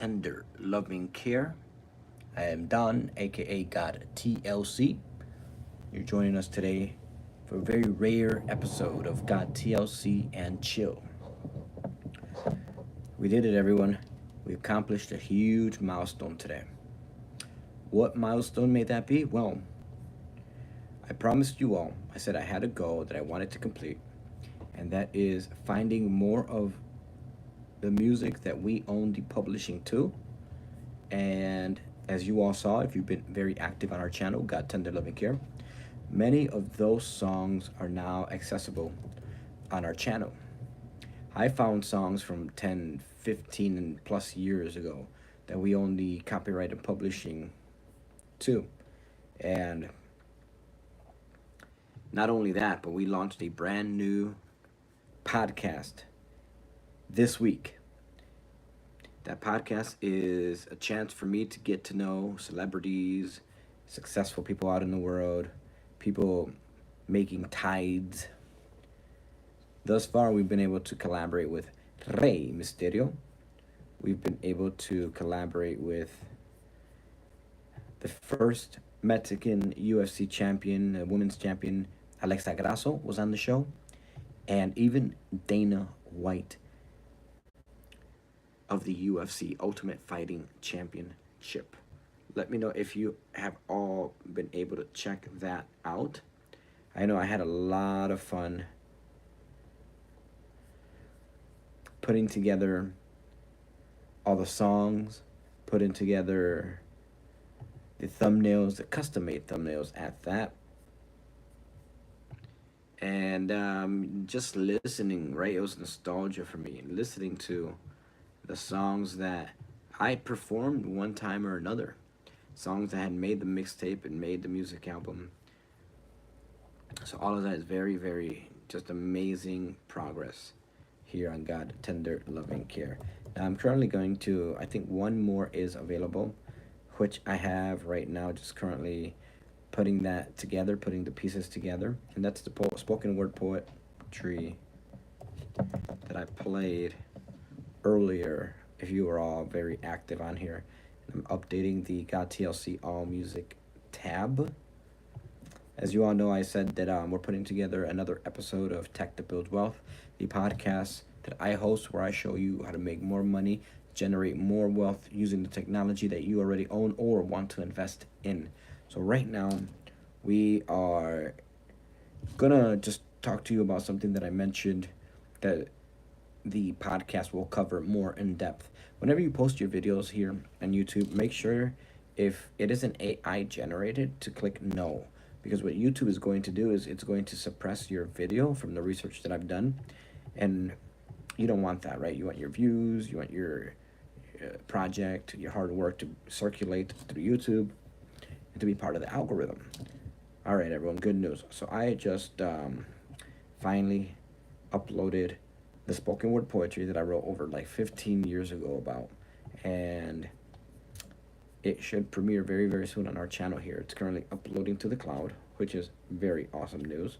Tender Loving Care. I am Don, aka God TLC. You're joining us today for a very rare episode of God TLC and Chill. We did it, everyone. We accomplished a huge milestone today. What milestone may that be? Well, I promised you all, I said I had a goal that I wanted to complete, and that is finding more of the music that we own the publishing to. And as you all saw, if you've been very active on our channel, God Tender Loving Care, many of those songs are now accessible on our channel. I found songs from 10, 15 and plus years ago that we own the copyright and publishing to. And not only that, but we launched a brand new podcast this week. That podcast is a chance for me to get to know celebrities, successful people out in the world, people making tides. Thus far, we've been able to collaborate with Rey Mysterio. We've been able to collaborate with the first Mexican UFC champion, women's champion, Alexa Grasso was on the show, and even Dana White of the UFC Ultimate Fighting Championship. Let me know if you have all been able to check that out. I know I had a lot of fun putting together all the songs, putting together the thumbnails, the custom-made thumbnails at that. And just listening, right? It was nostalgia for me. Listening to the songs that I performed one time or another. Songs that had made the mixtape and made the music album. So all of that is very, very just amazing progress here on God Tender Loving Care. Now I'm currently going to, I think one more is available, which I have right now, just currently putting that together, putting the pieces together. And that's the spoken word poetry that I played earlier, if you were all very active on here. I'm updating the God TLC All Music tab. As you all know, I said that we're putting together another episode of Tech to Build Wealth, the podcast that I host where I show you how to make more money, generate more wealth using the technology that you already own or want to invest in. So right now, we are gonna just talk to you about something that I mentioned that the podcast will cover more in depth. Whenever you post your videos here on YouTube, make sure if it isn't AI generated to click no, because what YouTube is going to do is it's going to suppress your video from the research that I've done, and you don't want that, right? You want your views, you want your project, your hard work to circulate through YouTube and to be part of the algorithm. All right, everyone, good news. So I just finally uploaded the spoken word poetry that I wrote over like 15 years ago about, and it should premiere very, very soon on our channel here. It's currently uploading to the cloud, which is very awesome news.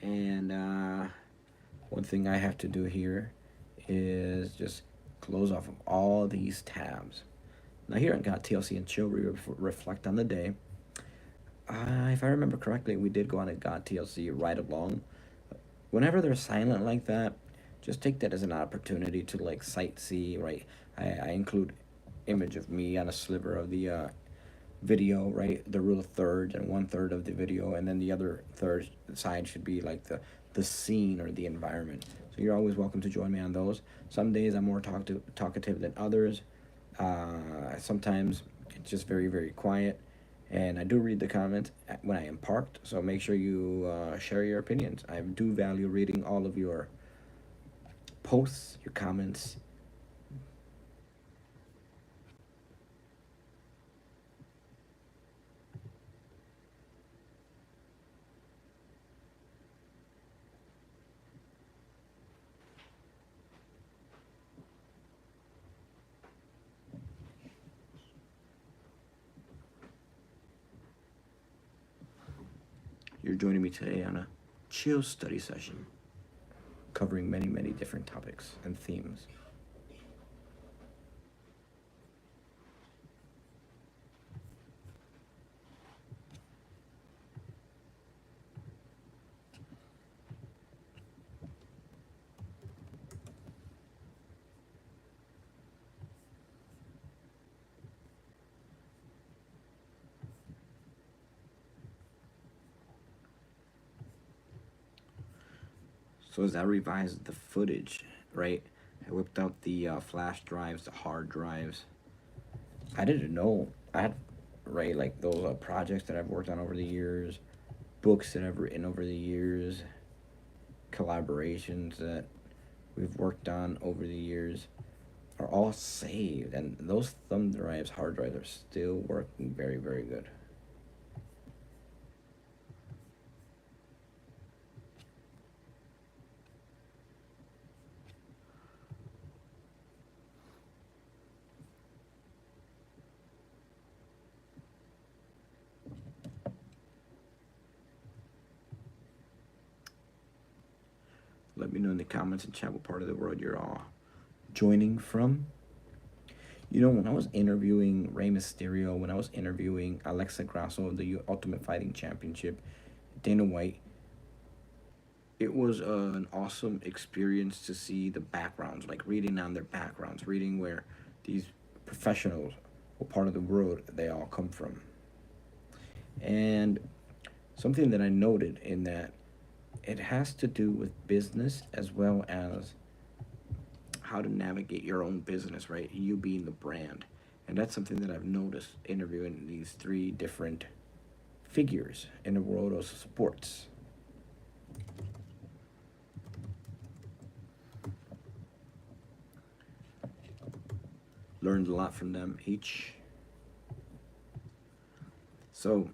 And one thing I have to do here is just close off of all these tabs. Now here on God TLC and Chill, we reflect on the day. If I remember correctly, we did go on a God TLC ride along. Whenever they're silent like that, just take that as an opportunity to like sightsee, right? I include image of me on a sliver of the video, right? The rule of thirds and 1/3 of the video, and then the other third side should be like the scene or the environment. So you're always welcome to join me on those. Some days I'm more talkative than others. Sometimes it's just very, very quiet. And I do read the comments when I am parked, so make sure you share your opinions. I do value reading all of your posts, your comments. You're joining me today on a chill study session. covering many, many different topics and themes. So as I revised the footage, right, I whipped out the flash drives, the hard drives. I didn't know I had, right, like those projects that I've worked on over the years, books that I've written over the years, collaborations that we've worked on over the years are all saved, and those thumb drives, hard drives are still working very, very good. Let me know in the comments and chat what part of the world you're all joining from. You know, when I was interviewing Rey Mysterio, when I was interviewing Alexa Grasso of the Ultimate Fighting Championship, Dana White, it was an awesome experience to see the backgrounds, like reading on their backgrounds, reading where these professionals, what part of the world they all come from. And something that I noted in that it has to do with business as well as how to navigate your own business, right? You being the brand. And that's something that I've noticed interviewing these three different figures in the world of sports. Learned a lot from them each. So,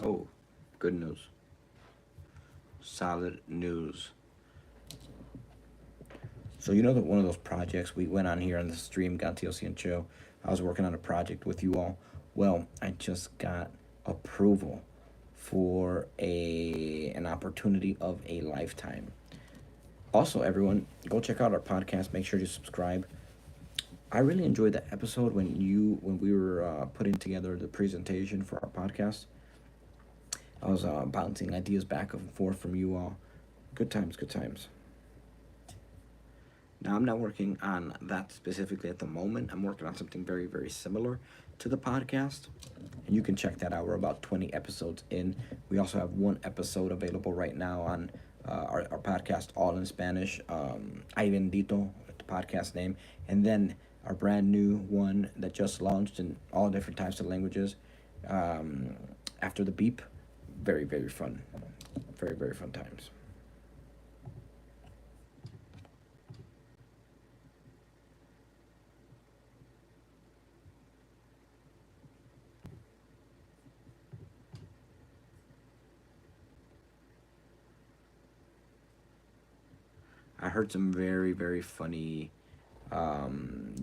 oh, good news. Solid news. So you know that one of those projects we went on here on the stream, Got TLC and Chill. I was working on a project with you all. Well, I just got approval for an opportunity of a lifetime. Also, everyone, go check out our podcast. Make sure to subscribe. I really enjoyed that episode when we were putting together the presentation for our podcast. I was bouncing ideas back and forth from you all. Good times, good times. Now, I'm not working on that specifically at the moment. I'm working on something very, very similar to the podcast. And you can check that out. We're about 20 episodes in. We also have one episode available right now on our podcast, all in Spanish. Ay Bendito, the podcast name. And then our brand new one that just launched in all different types of languages. After the beep. Very, very fun. Very, very fun times. I heard some very, very funny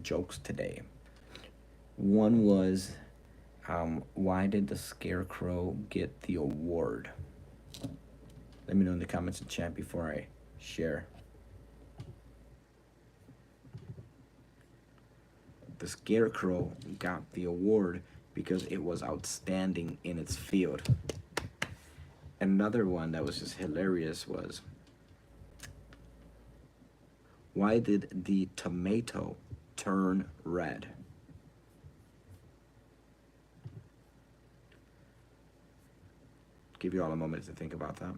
jokes today. One was, why did the Scarecrow get the award? Let me know in the comments and chat before I share. The Scarecrow got the award because it was outstanding in its field. Another one that was just hilarious was, why did the tomato turn red? Give you all a moment to think about that.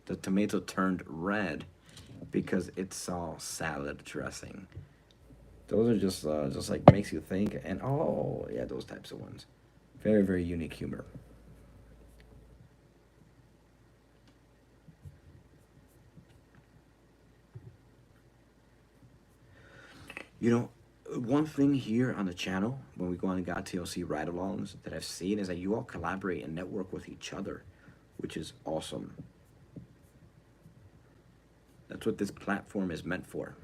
The tomato turned red because it's all salad dressing. Those are just like makes you think, and oh yeah, those types of ones. Very very unique humor. You know, one thing here on the channel when we go on the God TLC ride-alongs that I've seen is that you all collaborate and network with each other, which is awesome. That's what this platform is meant for.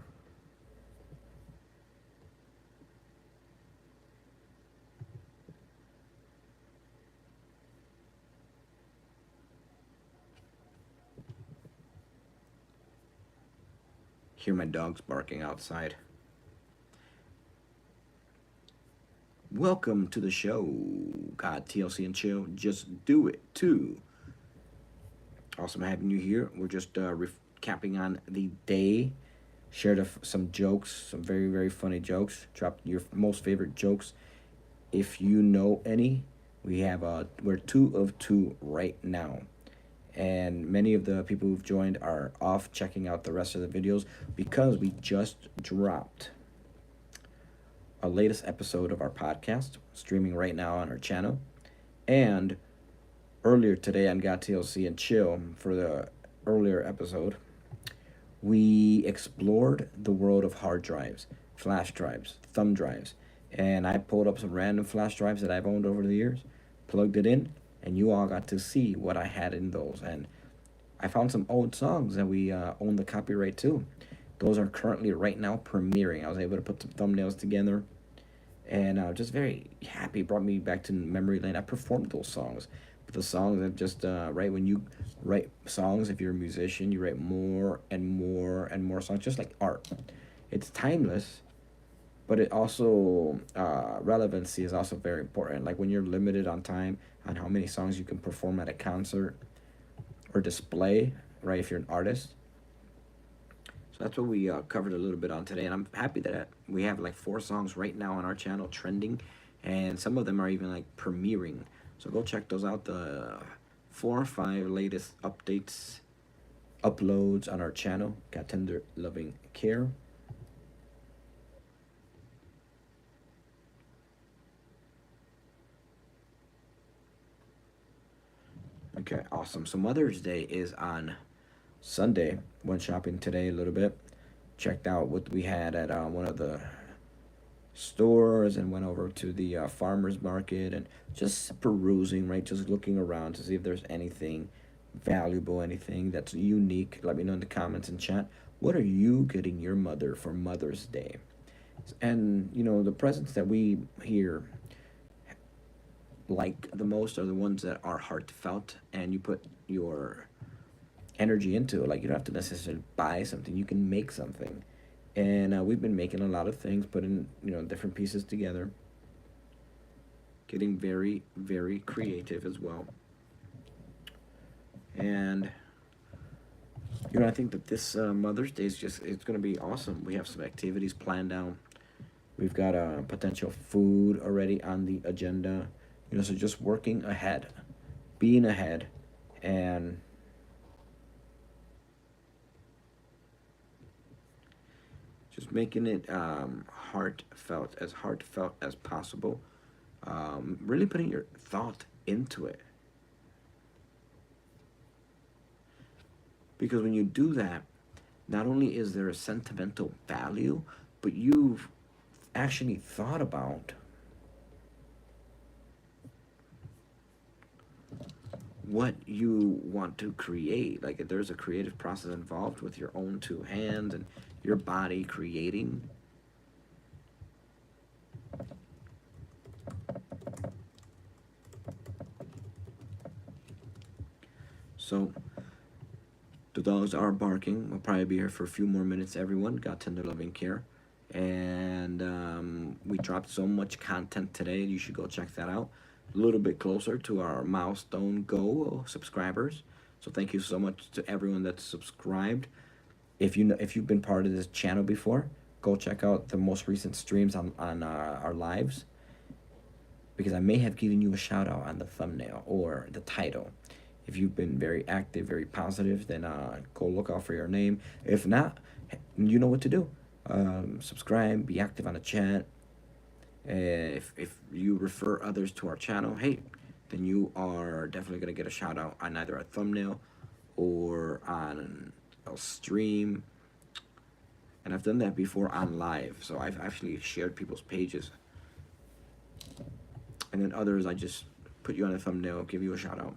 Hear my dogs barking outside. Welcome to the show, God TLC and Chill. Just do it too. Awesome having you here. We're just recapping on the day. Shared some jokes, some very very funny jokes. Dropped your most favorite jokes, if you know any. We're 2 of 2 right now, and many of the people who've joined are off checking out the rest of the videos because we just dropped our latest episode of our podcast, streaming right now on our channel. And earlier today on God TLC and Chill, for the earlier episode, we explored the world of hard drives, flash drives, thumb drives, and I pulled up some random flash drives that I've owned over the years, plugged it in, and you all got to see what I had in those. And I found some old songs that we own the copyright to. Those are currently right now premiering. I was able to put some thumbnails together, and just very happy. Brought me back to memory lane. I performed those songs, but the songs that just right when you write songs, if you're a musician, you write more and more and more songs, just like art. It's timeless, but it also relevancy is also very important. Like when you're limited on time on how many songs you can perform at a concert or display, right? If you're an artist. So that's what we covered a little bit on today, and I'm happy that we have like 4 songs right now on our channel trending, and some of them are even like premiering. So go check those out. The 4 or 5 latest updates, uploads on our channel. Got Tender Loving Care. Okay, awesome. So Mother's Day is on Sunday. Went shopping today a little bit. Checked out what we had at one of the stores and went over to the farmer's market and just perusing, right? Just looking around to see if there's anything valuable, anything that's unique. Let me know in the comments and chat. What are you getting your mother for Mother's Day? And, you know, the presents that we here like the most are the ones that are heartfelt and you put your energy into it. Like you don't have to necessarily buy something; you can make something. And we've been making a lot of things, putting different pieces together, getting very very creative as well. And I think that this Mother's Day is just it's gonna be awesome. We have some activities planned out. We've got potential food already on the agenda. So just working ahead, being ahead, and just making it heartfelt as possible. Really putting your thought into it. Because when you do that, not only is there a sentimental value, but you've actually thought about what you want to create. Like there's a creative process involved with your own 2 hands and your body creating. So the dogs are barking. We'll probably be here for a few more minutes, everyone. Got Tender Loving Care. And we dropped so much content today. You should go check that out. A little bit closer to our milestone goal of subscribers. So thank you so much to everyone that's subscribed. If you've been part of this channel before, go check out the most recent streams on our lives, because I may have given you a shout out on the thumbnail or the title. If you've been very active, very positive, then go look out for your name. If not, you know what to do. Subscribe, be active on the chat. If you refer others to our channel, hey, then you are definitely gonna get a shout out on either a thumbnail or on a stream. And I've done that before on live, so I've actually shared people's pages. And then others, I just put you on a thumbnail, give you a shout out.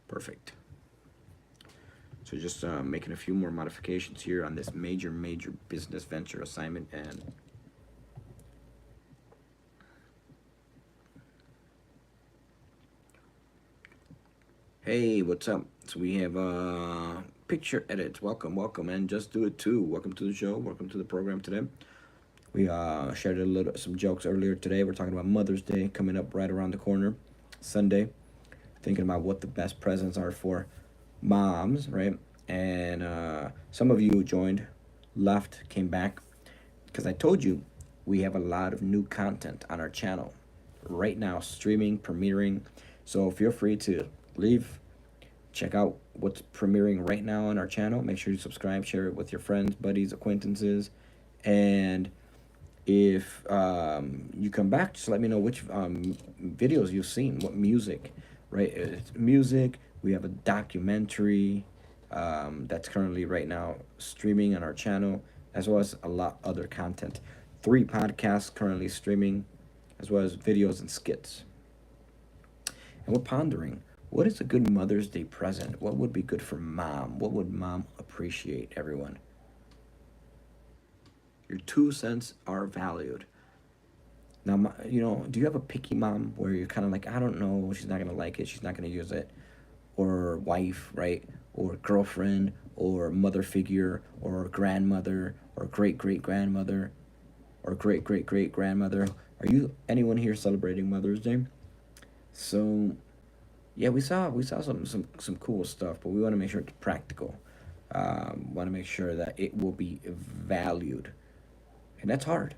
Perfect. So just making a few more modifications here on this major business venture assignment. And hey, what's up? So we have picture edits. Welcome, and just do it too. Welcome to the show. Welcome to the program today. We shared some jokes earlier today. We're talking about Mother's Day coming up right around the corner, Sunday. Thinking about what the best presents are for moms, right? And some of you joined, left, came back, because I told you we have a lot of new content on our channel right now, streaming, premiering. So feel free to leave, check out what's premiering right now on our channel. Make sure you subscribe, share it with your friends, buddies, acquaintances, and if you come back, just let me know which videos you've seen, what music, right? It's music. We have a documentary that's currently right now streaming on our channel, as well as a lot other content. 3 podcasts currently streaming, as well as videos and skits. And we're pondering, what is a good Mother's Day present? What would be good for mom? What would mom appreciate, everyone? Your 2 cents are valued. Now, do you have a picky mom where you're kind of like, I don't know, she's not going to like it, she's not going to use it? Or wife, right? Or girlfriend, or mother figure, or grandmother, or great-great-grandmother, or great-great-great-grandmother. Are you anyone here celebrating Mother's Day? So, yeah, we saw some cool stuff, but we want to make sure it's practical. Want to make sure that it will be valued, and that's hard.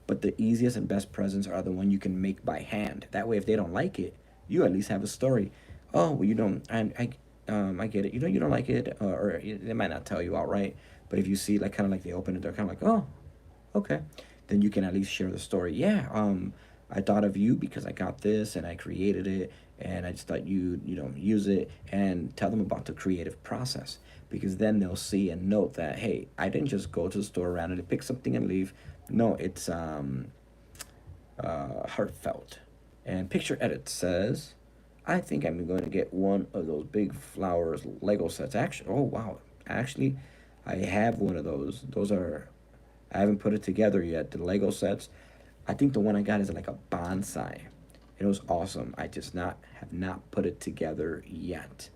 But the easiest and best presents are the one you can make by hand. That way, if they don't like it, you at least have a story. Oh, well, you don't. I get it. You don't like it, or they might not tell you outright. But if you see, like, kind of like they open it, they're kind of like, oh, okay. Then you can at least share the story. Yeah, I thought of you because I got this and I created it, and I just thought you use it, and tell them about the creative process, because then they'll see and note that, hey, I didn't just go to the store randomly, pick something and leave. No, it's heartfelt. And Picture Edit says, I think I'm going to get one of those big flowers Lego sets. Actually, oh wow, actually, I have one of those. I haven't put it together yet. The Lego sets. I think the one I got is like a bonsai. It was awesome. I just have not put it together yet,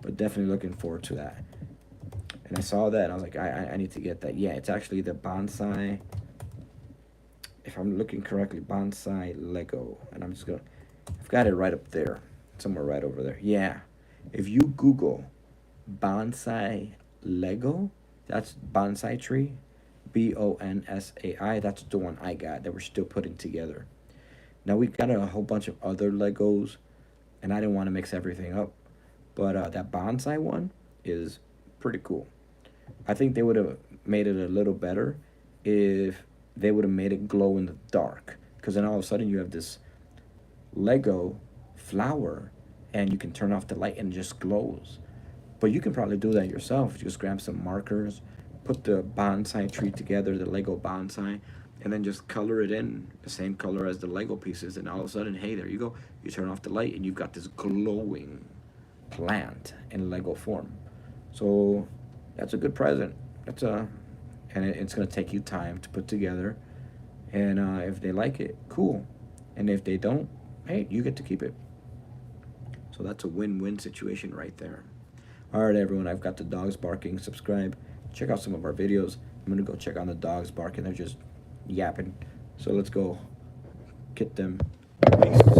but definitely looking forward to that. And I saw that and I was like, I need to get that. Yeah, it's actually the bonsai. If I'm looking correctly, bonsai Lego, and I've got it right up there, somewhere right over there. Yeah, if you Google bonsai Lego, that's bonsai tree, Bonsai. That's the one I got that we're still putting together. Now we got a whole bunch of other Legos, and I didn't want to mix everything up, but that bonsai one is pretty cool. I think they would have made it a little better if they would have made it glow in the dark, because then all of a sudden you have this Lego flower, and you can turn off the light and it just glows. But you can probably do that yourself. Just grab some markers, put the bonsai tree together, the Lego bonsai, and then just color it in the same color as the Lego pieces, and all of a sudden, hey, there you go. You turn off the light and you've got this glowing plant in Lego form. So that's a good present. It's gonna take you time to put together, and if they like it, cool, and if they don't, hey, you get to keep it. So that's a win-win situation right there. All right, everyone, I've got the dogs barking. Subscribe, check out some of our videos. I'm gonna go check on the dogs barking. They're just yapping. So let's go get them. Peace.